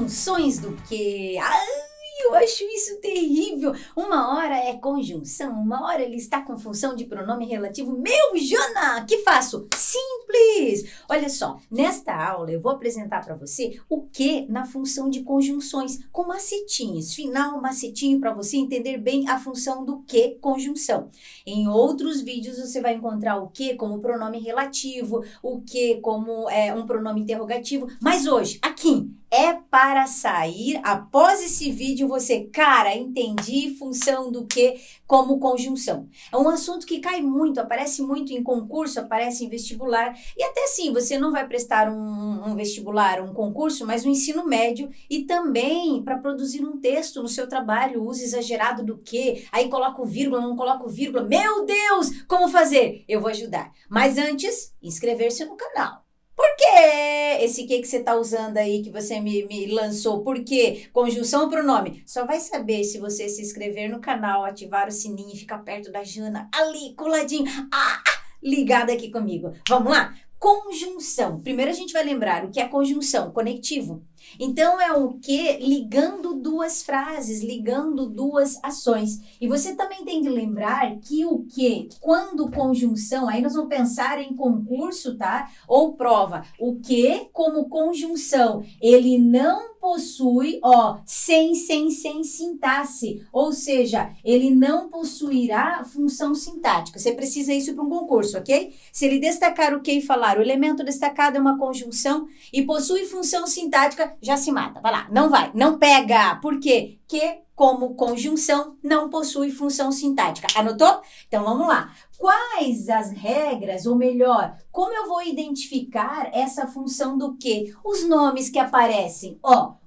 Conjunções do quê? Ai, eu acho isso terrível. Uma hora é conjunção, uma hora ele está com função de pronome relativo. Meu, Jana, que faço? Simples! Olha só, nesta aula eu vou apresentar para você o que na função de conjunções, com macetinhos. Final, macetinho para você entender bem a função do que conjunção. Em outros vídeos você vai encontrar o que como pronome relativo, o que como um pronome interrogativo. Mas hoje, aqui, é para sair, após esse vídeo, você, cara, entendi função do que como conjunção. É um assunto que cai muito, aparece muito em concurso, aparece em vestibular, e até sim, você não vai prestar um vestibular, um concurso, mas um ensino médio, e também para produzir um texto no seu trabalho, uso exagerado do que, aí coloco vírgula, não coloco vírgula, meu Deus, como fazer? Eu vou ajudar. Mas antes, inscrever-se no canal. Por que esse que você tá usando aí, que você me lançou? Por quê? Conjunção ou pronome? Só vai saber se você se inscrever no canal, ativar o sininho e ficar perto da Jana, ali, coladinho, ligada aqui comigo. Vamos lá? Conjunção. Primeiro a gente vai lembrar o que é conjunção, conectivo. Então é o que ligando duas frases, ligando duas ações. E você também tem que lembrar que o que, quando conjunção, aí nós vamos pensar em concurso, tá? Ou prova. O que como conjunção, ele não possui, sem sintaxe, ou seja, ele não possuirá função sintática. Você precisa isso para um concurso, ok? Se ele destacar o que e falar, o elemento destacado é uma conjunção e possui função sintática, já se mata. Vai lá, não vai, não pega. Por quê? Que como conjunção não possui função sintática. Anotou? Então vamos lá. Quais as regras, ou melhor, como eu vou identificar essa função do que? Os nomes que aparecem,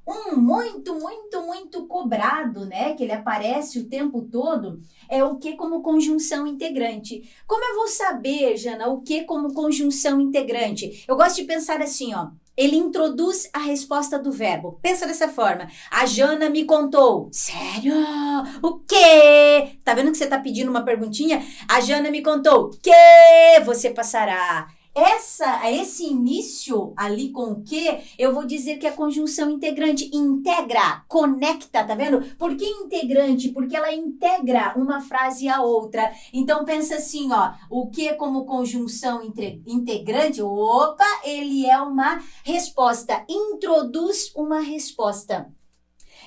um muito cobrado, né, que ele aparece o tempo todo, é o que como conjunção integrante. Como eu vou saber, Jana, o que como conjunção integrante? Eu gosto de pensar assim, ele introduz a resposta do verbo. Pensa dessa forma. A Jana me contou. Sério? O quê? Tá vendo que você tá pedindo uma perguntinha? A Jana me contou. Que você passará. Esse início ali com o que, eu vou dizer que é conjunção integrante. Integra, conecta, tá vendo? Por que integrante? Porque ela integra uma frase à outra. Então pensa assim, o que como conjunção integrante, ele é uma resposta, introduz uma resposta.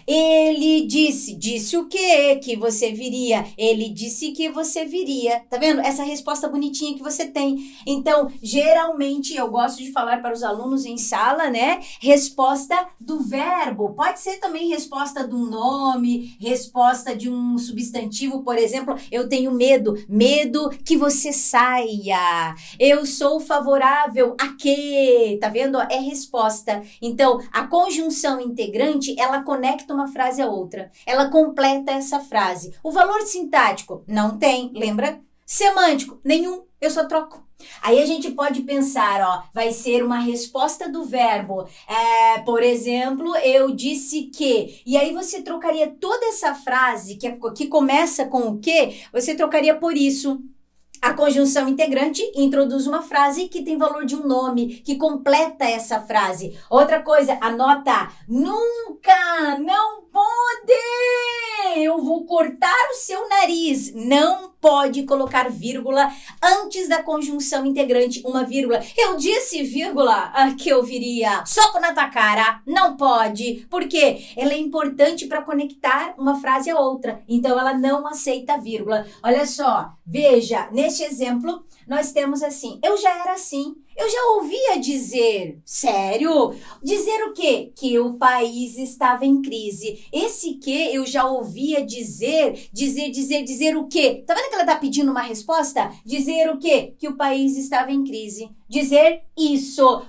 Ele disse o quê? Que você viria. Ele disse que você viria. Tá vendo? Essa resposta bonitinha que você tem. Então, geralmente, eu gosto de falar para os alunos em sala, né? Resposta do verbo. Pode ser também resposta de um nome, resposta de um substantivo, por exemplo. Eu tenho medo. Medo que você saia. Eu sou favorável a quê? Tá vendo? É resposta. Então, a conjunção integrante, ela conecta uma frase a outra. Ela completa essa frase. O valor sintático não tem, lembra? Semântico, nenhum, eu só troco. Aí a gente pode pensar, vai ser uma resposta do verbo. Por exemplo, eu disse que. E aí você trocaria toda essa frase que começa com o que, você trocaria por isso. A conjunção integrante introduz uma frase que tem valor de um nome, que completa essa frase. Outra coisa, anota, nunca, não pode, eu vou cortar o seu nariz. Não pode colocar vírgula antes da conjunção integrante, uma vírgula. Eu disse vírgula que eu viria soco na tua cara. Não pode, porque ela é importante para conectar uma frase a outra. Então ela não aceita vírgula. Olha só, veja, neste exemplo nós temos assim, eu já era assim. Eu já ouvia dizer, sério? Dizer o quê? Que o país estava em crise. Esse que eu já ouvia dizer o quê? Tá vendo que ela tá pedindo uma resposta? Dizer o quê? Que o país estava em crise. Dizer isso.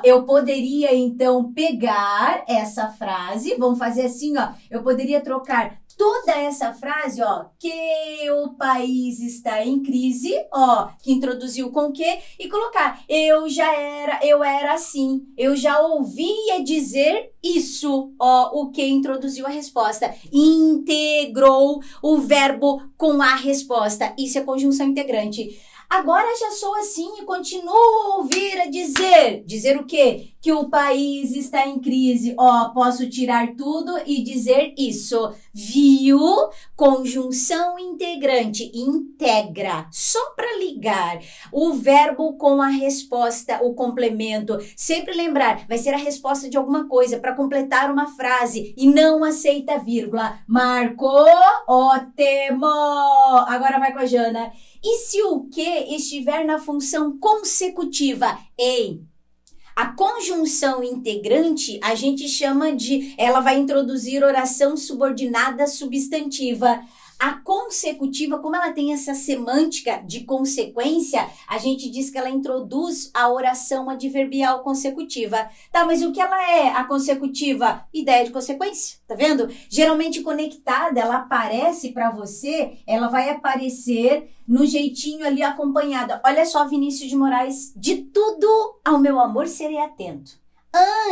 Eu poderia então pegar essa frase, vamos fazer assim, eu poderia trocar toda essa frase, que o país está em crise, que introduziu com o quê? E colocar, eu era assim, eu já ouvia dizer isso, o que introduziu a resposta. Integrou o verbo com a resposta. Isso é conjunção integrante. Agora já sou assim e continuo a ouvir a dizer. Dizer o quê? Que o país está em crise. Ó, posso tirar tudo e dizer isso. Viu? Conjunção integrante. Integra. Só para ligar. O verbo com a resposta, o complemento. Sempre lembrar, vai ser a resposta de alguma coisa para completar uma frase e não aceita vírgula. Marcou? Ótimo! Agora vai com a Jana. E se o que estiver na função consecutiva? Ei, a conjunção integrante a gente chama de... Ela vai introduzir oração subordinada substantiva. A consecutiva, como ela tem essa semântica de consequência, a gente diz que ela introduz a oração adverbial consecutiva. Tá, mas o que ela é, a consecutiva? Ideia de consequência, tá vendo? Geralmente conectada, ela aparece para você, ela vai aparecer no jeitinho ali acompanhada. Olha só, Vinícius de Moraes, de tudo ao meu amor serei atento.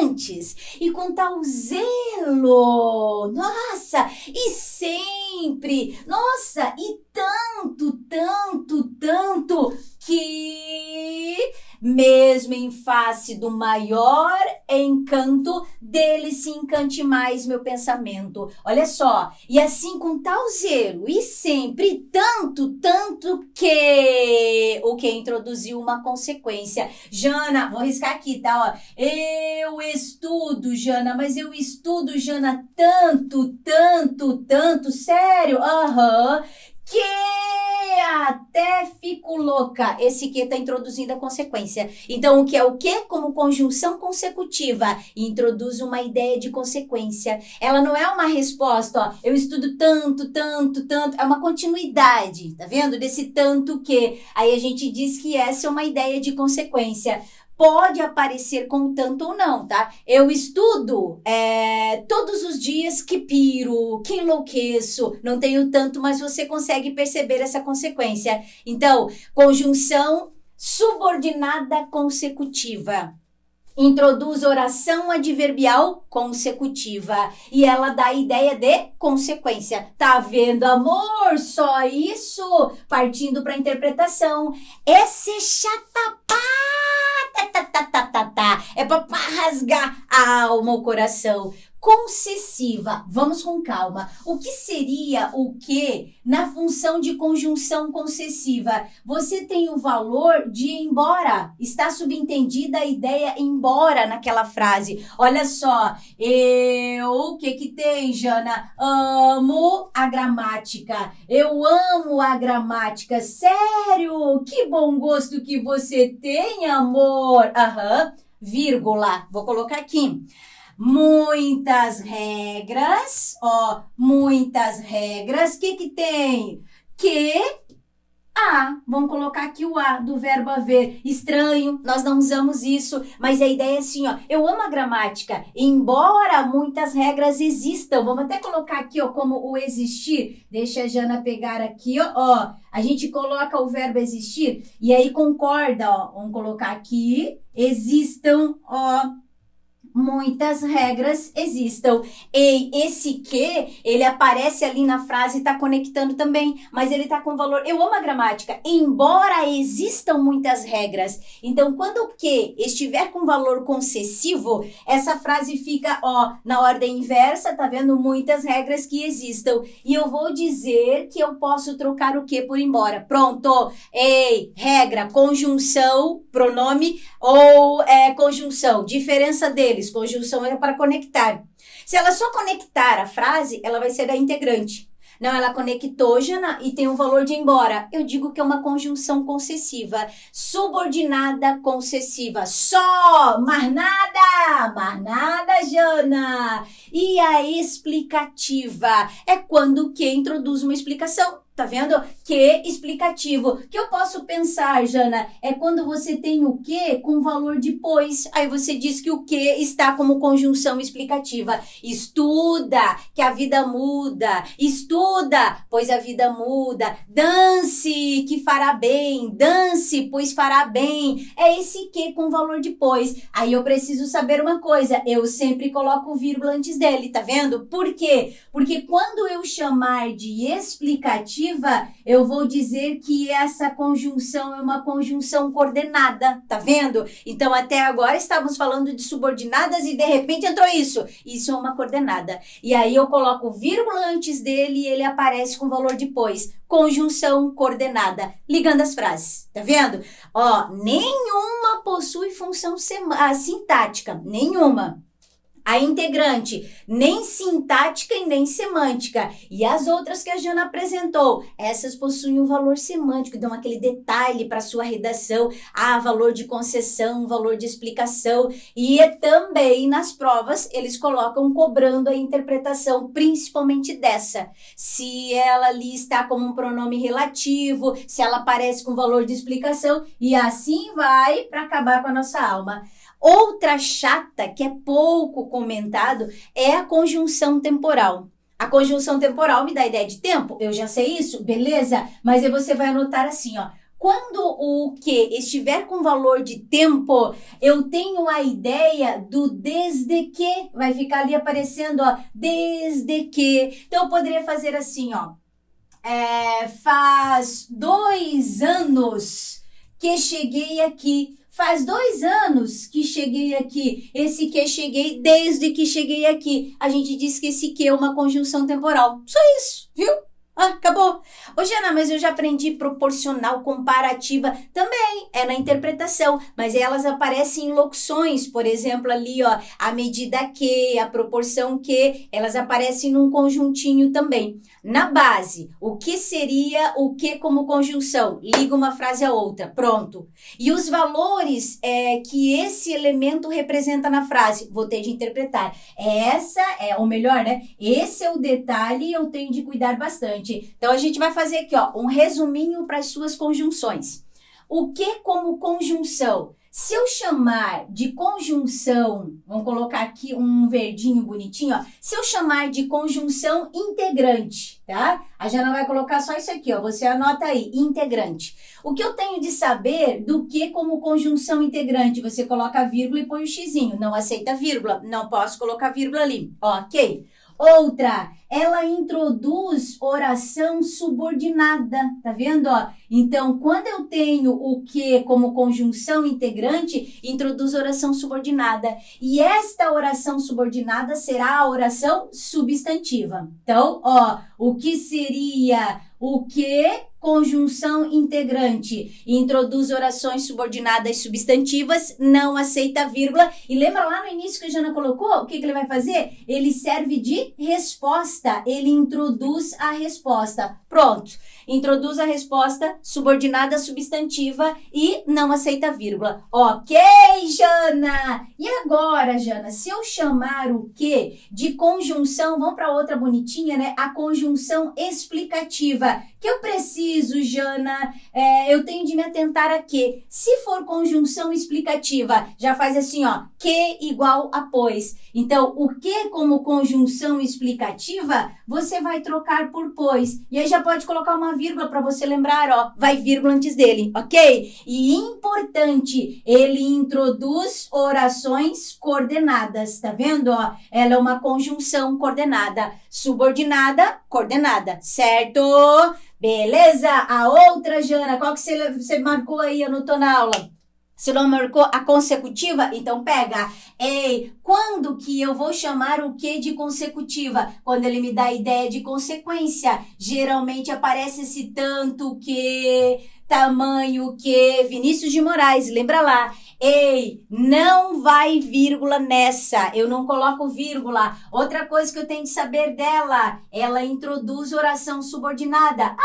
Antes, e com tal zelo, nossa, e sempre, nossa, e tanto, tanto, tanto, que mesmo em face do maior encanto, dele se encante mais meu pensamento. Olha só, e assim com tal zelo, e sempre, tanto, tanto que, o que introduziu uma consequência. Jana, vou riscar aqui, tá, ó, eu estudo, Jana, mas eu estudo, Jana, tanto, tanto, tanto, sério, que até fico louca. Esse que tá introduzindo a consequência. Então, o que é o que? Como conjunção consecutiva. E introduz uma ideia de consequência. Ela não é uma resposta, ó. Eu estudo tanto, tanto, tanto. É uma continuidade, tá vendo? Desse tanto que. Aí a gente diz que essa é uma ideia de consequência. Pode aparecer com tanto ou não, tá? Eu estudo todos os dias que piro, que enlouqueço, não tenho tanto, mas você consegue perceber essa consequência. Então, conjunção subordinada consecutiva. Introduz oração adverbial consecutiva e ela dá a ideia de consequência. Tá vendo, amor? Só isso? Partindo para interpretação. Esse chatapá. É para rasgar a alma, o coração. Concessiva, vamos com calma. O que seria o que na função de conjunção concessiva? Você tem o valor de embora. Está subentendida a ideia embora naquela frase. Olha só, o que tem, Jana? Amo a gramática. Eu amo a gramática. Sério? Que bom gosto que você tem, amor. Vírgula. Vou colocar aqui. Muitas regras, ó, muitas regras. O que tem? Que vamos colocar aqui o do verbo haver. Estranho, nós não usamos isso, mas a ideia é assim, ó, eu amo a gramática, embora muitas regras existam. Vamos até colocar aqui, ó, como o existir. Deixa a Jana pegar aqui, ó, a gente coloca o verbo existir e aí concorda, ó, vamos colocar aqui, existam, ó, muitas regras existam. E esse que, ele aparece ali na frase e tá conectando também, mas ele tá com valor. Eu amo a gramática, embora existam muitas regras. Então, quando o que estiver com valor concessivo, essa frase fica, ó, na ordem inversa, tá vendo? Muitas regras que existam. E eu vou dizer que eu posso trocar o que por embora. Pronto. Ei, regra, conjunção, pronome ou conjunção. Diferença deles. Conjunção é para conectar. Se ela só conectar a frase, ela vai ser a integrante. Não, ela conectou, Jana, e tem um valor de embora. Eu digo que é uma conjunção concessiva. Subordinada concessiva. Só, mais nada, Jana. E a explicativa é quando o que introduz uma explicação. Tá vendo? Que explicativo. Que eu posso pensar, Jana, é quando você tem o que com valor depois. Aí você diz que o que está como conjunção explicativa. Estuda, que a vida muda. Estuda, pois a vida muda. Dance, que fará bem. Dance, pois fará bem. É esse que com valor depois. Aí eu preciso saber uma coisa. Eu sempre coloco vírgula antes dele, tá vendo? Por quê? Porque quando eu chamar de explicativo, negativa, eu vou dizer que essa conjunção é uma conjunção coordenada, tá vendo? Então, até agora estávamos falando de subordinadas e de repente entrou isso. Isso é uma coordenada. E aí eu coloco vírgula antes dele e ele aparece com valor depois. Conjunção coordenada, ligando as frases, tá vendo? Ó, nenhuma possui função sintática, nenhuma. A integrante, nem sintática e nem semântica. E as outras que a Jana apresentou, essas possuem um valor semântico, dão aquele detalhe para sua redação, valor de concessão, valor de explicação. E também nas provas eles colocam cobrando a interpretação, principalmente dessa. Se ela ali está como um pronome relativo, se ela aparece com valor de explicação, e assim vai para acabar com a nossa alma. Outra chata, que é pouco comentado, é a conjunção temporal. A conjunção temporal me dá ideia de tempo, eu já sei isso, beleza? Mas aí você vai anotar assim, ó. Quando o que estiver com valor de tempo, eu tenho a ideia do desde que, vai ficar ali aparecendo, ó, desde que. Então, eu poderia fazer assim, ó. Faz 2 anos que cheguei aqui. Faz 2 anos que cheguei aqui. Esse que cheguei, desde que cheguei aqui. A gente diz que esse que é uma conjunção temporal. Só isso, viu? Acabou. Ô, Jana, mas eu já aprendi proporcional comparativa. Também é na interpretação, mas elas aparecem em locuções. Por exemplo, ali, ó, a medida que, a proporção que, elas aparecem num conjuntinho também. Na base, o que seria o que como conjunção? Liga uma frase a outra. Pronto. E os valores que esse elemento representa na frase, vou ter de interpretar. Ou melhor, né? Esse é o detalhe, eu tenho de cuidar bastante. Então, a gente vai fazer aqui, ó, um resuminho para as suas conjunções. O que como conjunção? Se eu chamar de conjunção, vamos colocar aqui um verdinho bonitinho, ó. Se eu chamar de conjunção integrante, tá? A Jana vai colocar só isso aqui, ó. Você anota aí, integrante. O que eu tenho de saber do que como conjunção integrante? Você coloca a vírgula e põe o xizinho. Não aceita vírgula, não posso colocar vírgula ali, ok? Outra, ela introduz oração subordinada, tá vendo, ó? Então, quando eu tenho o que como conjunção integrante, introduz oração subordinada. E esta oração subordinada será a oração substantiva. Então, ó, o que seria o que? Conjunção integrante. Introduz orações subordinadas substantivas, não aceita vírgula. E lembra lá no início que a Jana colocou? O que ele vai fazer? Ele serve de resposta. Ele introduz a resposta. Pronto. Introduz a resposta subordinada substantiva e não aceita vírgula. Ok, Jana? E agora, Jana, se eu chamar o que de conjunção, vamos para outra bonitinha, né? A conjunção explicativa. Que eu preciso, Jana, eu tenho de me atentar a quê? Se for conjunção explicativa, já faz assim, ó, que igual a pois. Então, o que como conjunção explicativa, você vai trocar por pois. E aí já pode colocar uma vírgula para você lembrar, ó, vai vírgula antes dele, ok? E importante, ele introduz orações coordenadas, tá vendo, ó? Ela é uma conjunção coordenada, subordinada, coordenada, certo? Beleza? A outra, Jana, qual que você marcou aí, anotou na aula? Você não marcou a consecutiva? Então pega. Ei, quando que eu vou chamar o que de consecutiva? Quando ele me dá a ideia de consequência. Geralmente aparece esse tanto que, tamanho que. Vinícius de Moraes, lembra lá. Ei, não vai vírgula nessa, eu não coloco vírgula. Outra coisa que eu tenho de saber dela, ela introduz oração subordinada. Ah,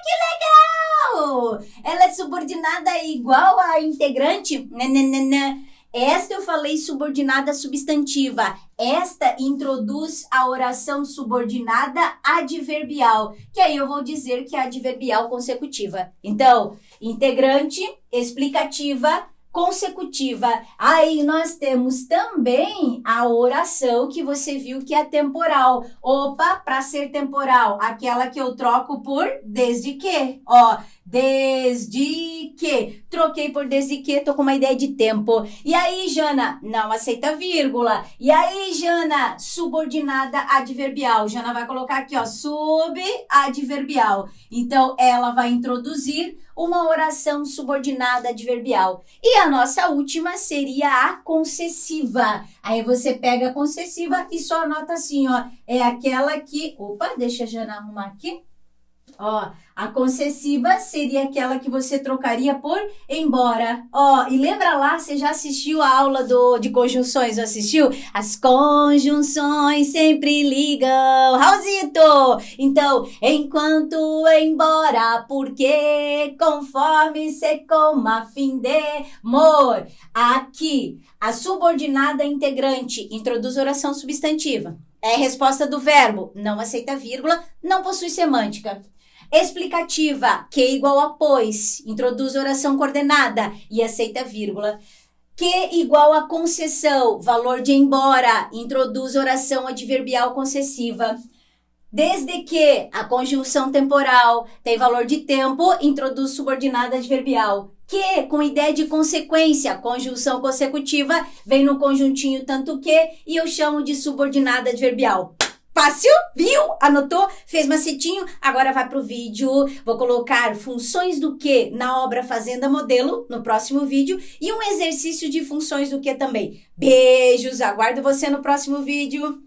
que legal! Ela é subordinada igual a integrante? Nananana. Esta eu falei subordinada substantiva. Esta introduz a oração subordinada adverbial, que aí eu vou dizer que é adverbial consecutiva. Então, integrante, explicativa, consecutiva. Aí nós temos também a oração que você viu que é temporal. Opa, para ser temporal, aquela que eu troco por desde que. Ó, desde que. Troquei por desde que, tô com uma ideia de tempo. E aí, Jana? Não aceita vírgula. E aí, Jana? Subordinada adverbial. Jana vai colocar aqui, ó, subadverbial. Então, ela vai introduzir uma oração subordinada adverbial. E a nossa última seria a concessiva. Aí você pega a concessiva e só anota assim, ó. É aquela que... Opa, deixa a Jana arrumar aqui. Ó, a concessiva seria aquela que você trocaria por embora. Ó, e lembra lá, você já assistiu a aula de conjunções, não assistiu? As conjunções sempre ligam. Raulzito! Então, enquanto embora, porque conforme se coma, fim de amor. Aqui, a subordinada integrante introduz oração substantiva. É resposta do verbo, não aceita vírgula, não possui semântica. Explicativa, que igual a pois, introduz oração coordenada e aceita vírgula. Que igual a concessão, valor de embora, introduz oração adverbial concessiva. Desde que a conjunção temporal tem valor de tempo, introduz subordinada adverbial. Que, com ideia de consequência, conjunção consecutiva, vem no conjuntinho tanto que e eu chamo de subordinada adverbial. Fácil? Viu? Anotou? Fez macetinho? Agora vai pro vídeo. Vou colocar funções do que na obra Fazenda Modelo no próximo vídeo e um exercício de funções do que também. Beijos, aguardo você no próximo vídeo.